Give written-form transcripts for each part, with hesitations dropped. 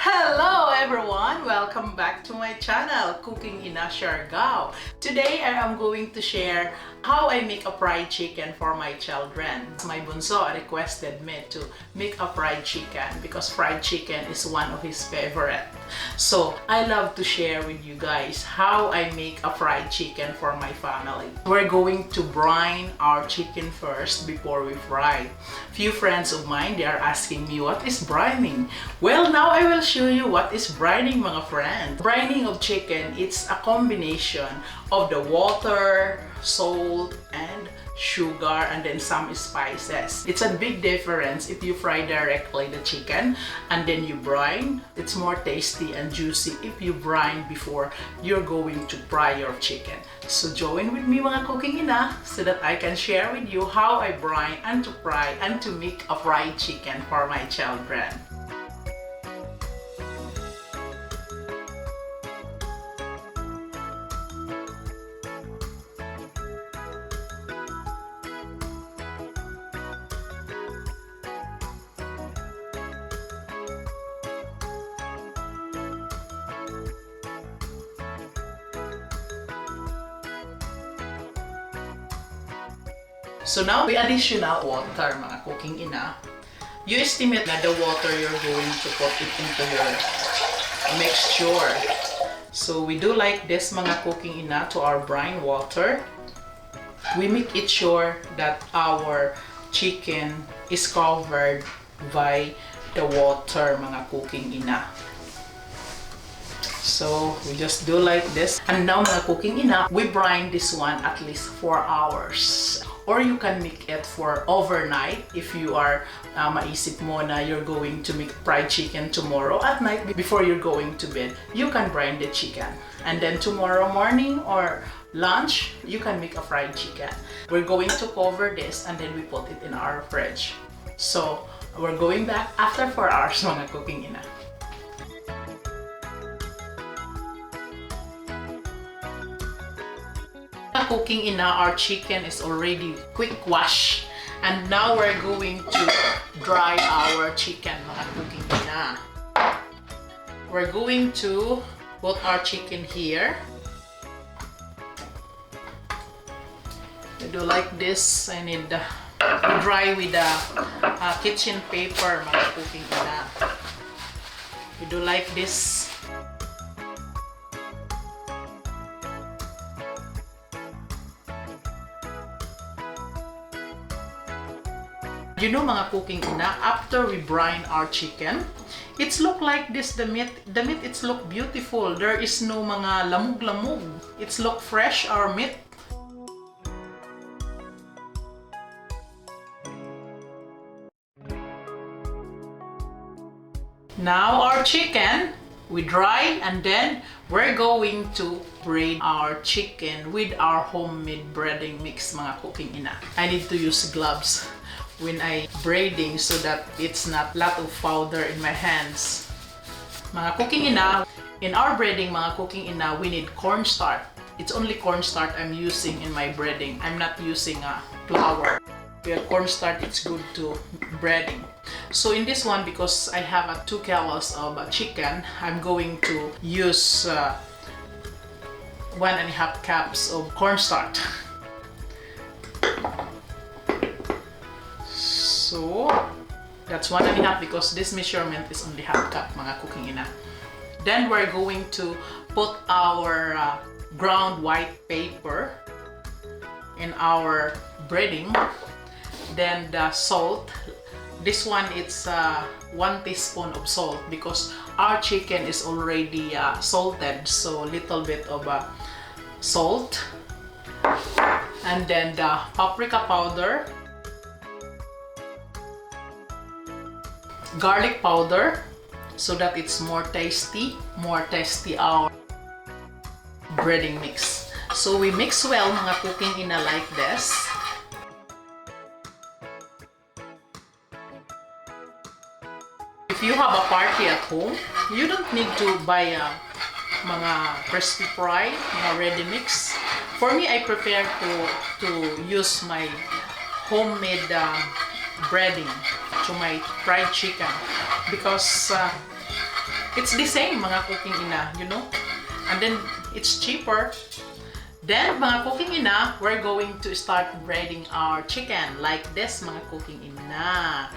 Hello everyone! Welcome back to my channel, Cooking in Siargao. Today I am going to share how I make a fried chicken for my children. My bunso requested me to make a fried chicken because fried chicken is one of his favorite. So I love to share with you guys how I make a fried chicken for my family. We're going to brine our chicken first before we fry. Few friends of mine, they are asking me what is brining. Well, now I will show you what is brining, mga friends. Brining of chicken, it's a combination of the water, salt, and sugar, and then some spices. It's a big difference if you fry directly the chicken and then you brine. It's more tasty and juicy if you brine before you're going to fry your chicken. So join with me, mga cooking ina, so that I can share with you how I brine and to fry and to make a fried chicken for my children. So now, with additional water, mga cooking ina, you estimate na the water you're going to put it into your mixture. So we do like this, mga cooking ina, to our brine water. We make it sure that our chicken is covered by the water, mga cooking ina. So we just do like this. And now, mga cooking ina, we brine this one at least 4 hours. Or you can make it for overnight if you are maisip mo na you're going to make fried chicken tomorrow at night before you're going to bed. You can brine the chicken. And then tomorrow morning or lunch, you can make a fried chicken. We're going to cover this and then we put it in our fridge. So we're going back after 4 hours, mga cooking ina. Cooking ina, our chicken is already quick wash, and now we're going to dry our chicken, mga cooking ina. We're going to put our chicken here. I do like this. I need to dry with a kitchen paper, mga cooking ina. We do like this. You know, mga cooking ina, after we brine our chicken, it's look like this, the meat it's look beautiful. There is no mga lamug-lamug. It's look fresh, our meat. Now our chicken, we dry, and then we're going to braid our chicken with our homemade breading mix, mga cooking ina. I need to use gloves when I braiding so that it's not lot of powder in my hands. Mga cooking ina, in our breading, mga cooking ina, we need cornstarch. It's only cornstarch I'm using in my breading. I'm not using flour. With cornstarch, it's good to breading. So in this one, because I have 2 kilos of chicken, I'm going to use 1.5 cups of cornstarch. So that's 1.5 because this measurement is only half cup, mga cooking ina. Then we're going to put our ground white paper in our breading. Then the salt. This one, it's 1 teaspoon of salt because our chicken is already salted, so little bit of salt. And then the paprika powder, garlic powder, so that it's more tasty our breading mix. So we mix well, mga cooking ina, like this. If you have a party at home, you don't need to buy mga crispy fry, mga ready mix. For me, I prefer to use my homemade breading to my fried chicken because It's the same mga cooking ina, you know? And then it's cheaper. Then mga cooking ina, we're going to start breading our chicken like this mga cooking ina.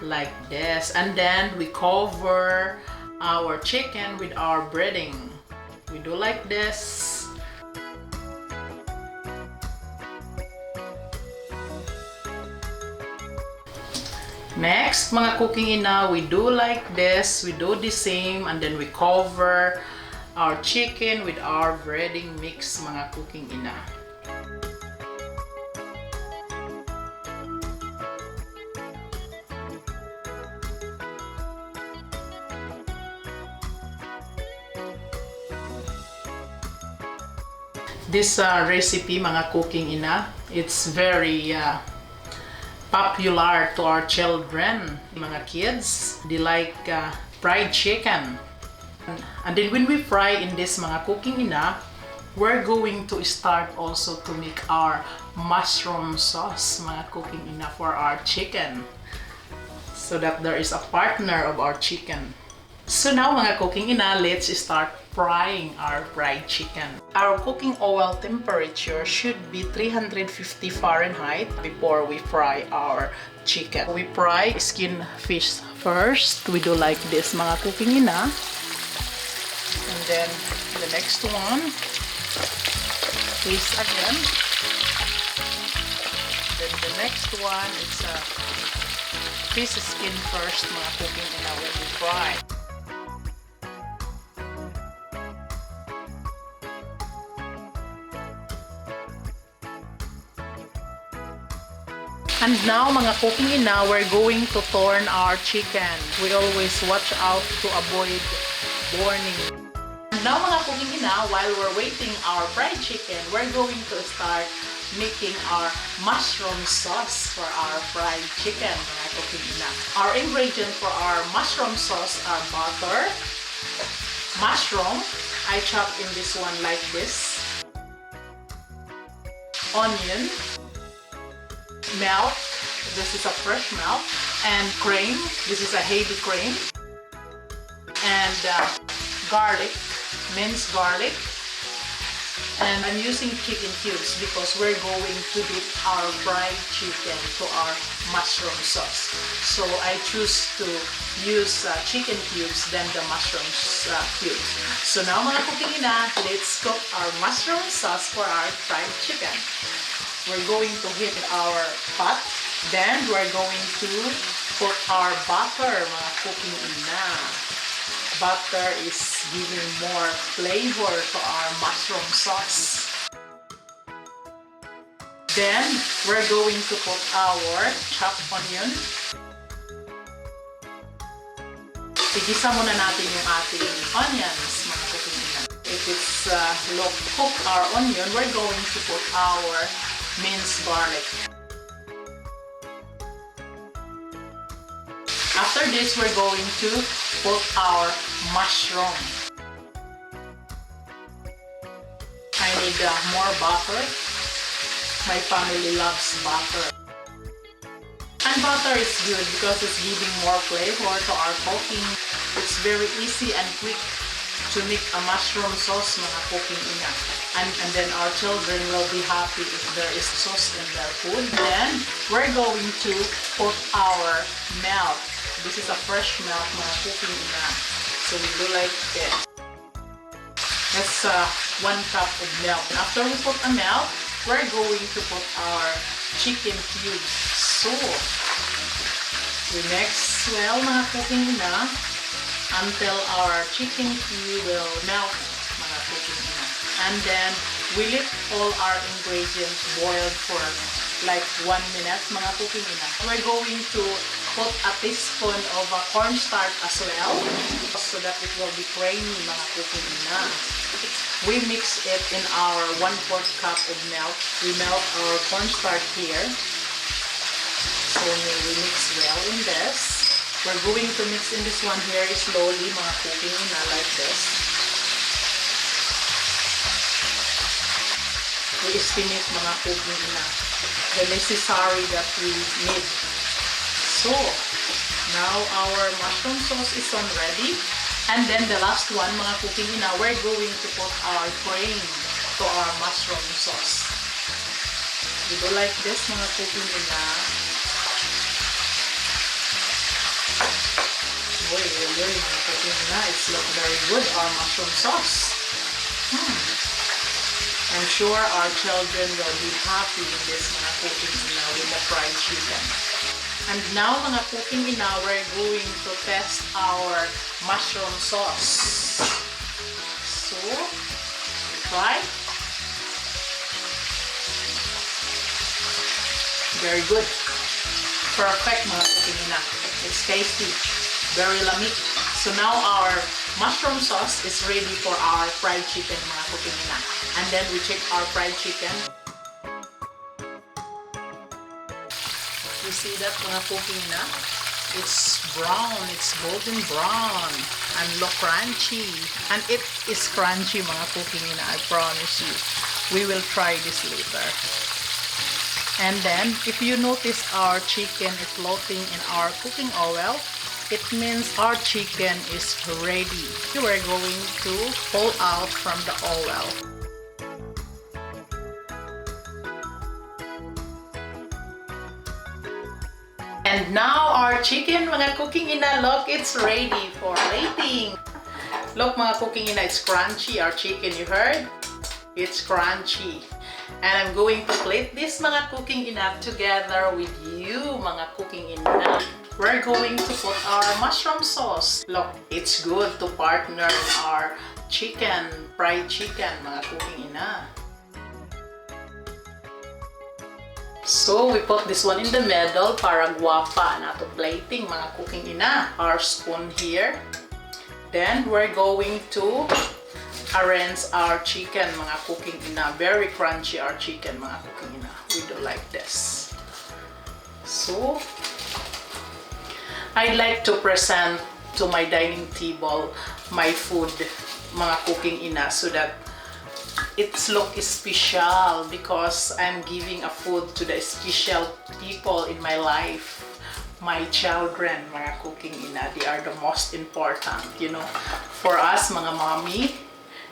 Like this. And then we cover our chicken with our breading. We do like this. Next, mga cooking ina, we do like this. We do the same, and then we cover our chicken with our breading mix, mga cooking ina. This recipe, mga cooking ina, it's very popular to our children, mga kids. They like fried chicken. And then when we fry in this mga cooking ina, we're going to start also to make our mushroom sauce, mga cooking ina, for our chicken. So that there is a partner of our chicken. So now mga cooking ina, let's start frying our fried chicken. Our cooking oil temperature should be 350 Fahrenheit before we fry our chicken. We fry skin fish first. We do like this mga cooking ina. And then the next one is again. Then the next one is fish skin first mga cooking ina when we fry. And now, mga cooking ina, we're going to turn our chicken. We always watch out to avoid burning. And now, mga cooking ina, while we're waiting our fried chicken, we're going to start making our mushroom sauce for our fried chicken, mga cooking ina. Our ingredients for our mushroom sauce are butter, mushroom, I chop in this one like this, onion, milk, this is a fresh milk, and cream, this is a heavy cream, and garlic, minced garlic, and I'm using chicken cubes because we're going to dip our fried chicken to our mushroom sauce. So I choose to use chicken cubes than the mushroom cubes. So now mga cooking ina, let's cook our mushroom sauce for our fried chicken. We're going to heat our pot. Then we're going to put our butter, mga cooking ina. Butter is giving more flavor to our mushroom sauce. Then we're going to put our chopped onion. Tigisa muna natin yung ating onions, mga cooking ina. If it's low cook our onion, we're going to put our minced garlic. After this, we're going to put our mushroom. I need more butter. My family loves butter. And butter is good because it's giving more flavor to our cooking. It's very easy and quick to make a mushroom sauce, mga cooking ina. And then our children will be happy if there is sauce in their food. Then we're going to put our milk. This is a fresh milk, mga cooking ina. So we do like it. That's 1 cup of milk. After we put a milk, we're going to put our chicken cubes. So we mix well, mga cooking ina, until our chicken cube will melt, mga cooking ina. And then we let all our ingredients boil for like 1 minute, mga cooking ina. We're going to put a teaspoon of cornstarch as well so that it will be creamy, mga cooking ina. We mix it in our 1/4 cup of milk. We melt our cornstarch here. So we mix well in this. We're going to mix in this one here slowly, mga cooking ina, like this. We estimate, mga cooking ina, the necessary that we need. So now our mushroom sauce is on ready. And then the last one, mga cooking ina, we're going to put our brine to our mushroom sauce. You do like this, mga cooking ina? Boy, really, mga cooking ina, it's look very good, our mushroom sauce. I'm sure our children will be happy with this, mga cooking ina, with the fried chicken. And now, mga cooking ina, we're going to test our mushroom sauce. So, try. Very good. Perfect, mga cooking ina. It's tasty. Very lamig. So now our mushroom sauce is ready for our fried chicken, mga cooking ina. And then we check our fried chicken. You see that, mga cooking ina? It's brown, it's golden brown, and look crunchy. And it is crunchy, mga cooking ina, I promise you. We will try this later. And then, if you notice our chicken is floating in our cooking oil, it means our chicken is ready. We're going to pull out from the oil. And now our chicken, mga cooking ina, look, it's ready for plating. Look, mga cooking ina, it's crunchy. Our chicken, you heard? It's crunchy. And I'm going to plate this, mga cooking ina, together with you, mga cooking ina. We're going to put our mushroom sauce. Look, it's good to partner our chicken, fried chicken, mga cooking ina. So, we put this one in the middle para guwapa na to plating, mga cooking ina. Our spoon here. Then, we're going to arrange our chicken, mga cooking ina. Very crunchy our chicken, mga cooking ina. We do like this. So, I'd like to present to my dining table my food, mga cooking ina, so that its look is special because I'm giving a food to the special people in my life. My children, mga cooking ina, they are the most important, you know. For us, mga mommy,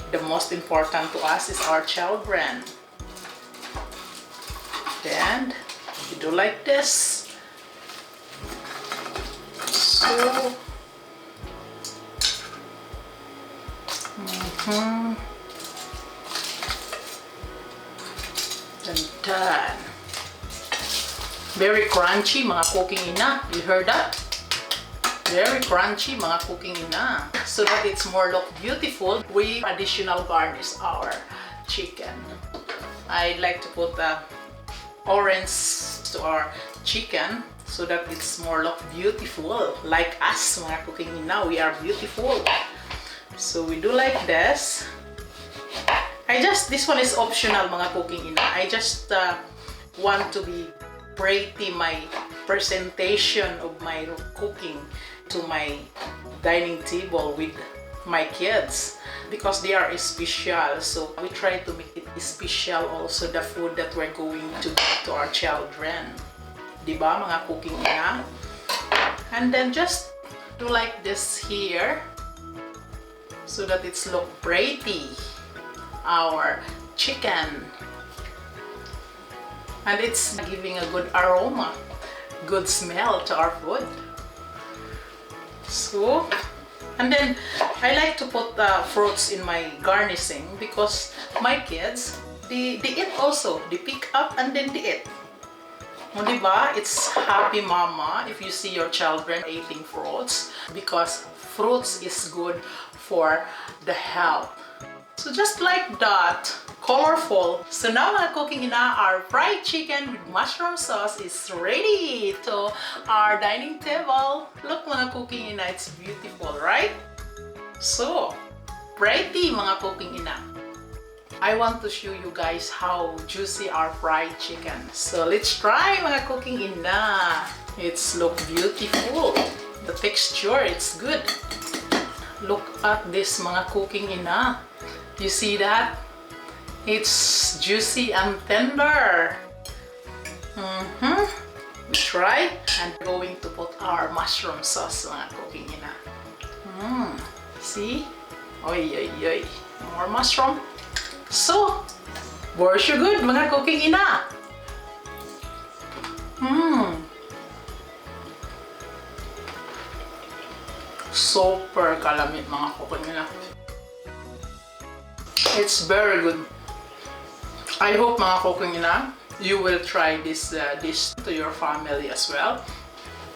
the most important to us is our children. Then, you do like this. So, done. Very crunchy, mga cooking ina. You heard that? Very crunchy, mga cooking ina. So that it's more look beautiful, we additional garnish our chicken. I'd like to put orange to our chicken so that it's more look beautiful. Like us, mga cooking ina, we are beautiful. So we do like this. This one is optional, mga cooking ina. I just want to be pretty my presentation of my cooking to my dining table with my kids because they are special. So we try to make it special also, the food that we're going to give to our children. Diba, mga cooking ina? And then just do like this here so that it's look pretty. Our chicken, and it's giving a good aroma, good smell to our food. So, and then I like to put fruits in my garnishing because my kids, they eat also. They pick up and then they eat. O, diba? It's happy mama if you see your children eating fruits because fruits is good for the health. So just like that, colorful. So now, mga cooking ina, our fried chicken with mushroom sauce is ready to our dining table. Look, mga cooking ina, it's beautiful, right? So, pretty, mga cooking ina. I want to show you guys how juicy our fried chicken. So let's try, mga cooking ina. It's look beautiful. The texture, it's good. Look at this, mga cooking ina. You see that? It's juicy and tender. We try and we're going to put our mushroom sauce, mga cooking ina. See? Oy, oy, oy. More mushroom. So, where's your good, mga cooking ina? Super kalamit, mga cooking ina. It's very good. I hope, mga cooking ina, you will try this dish to your family as well.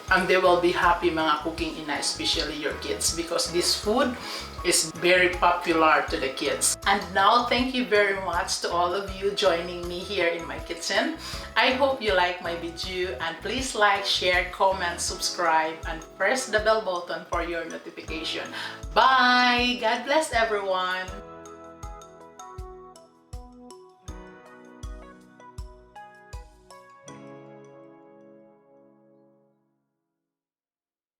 And they will be happy, mga cooking ina, especially your kids, because this food is very popular to the kids. And now, thank you very much to all of you joining me here in my kitchen. I hope you like my video, and please like, share, comment, subscribe, and press the bell button for your notification. Bye! God bless everyone!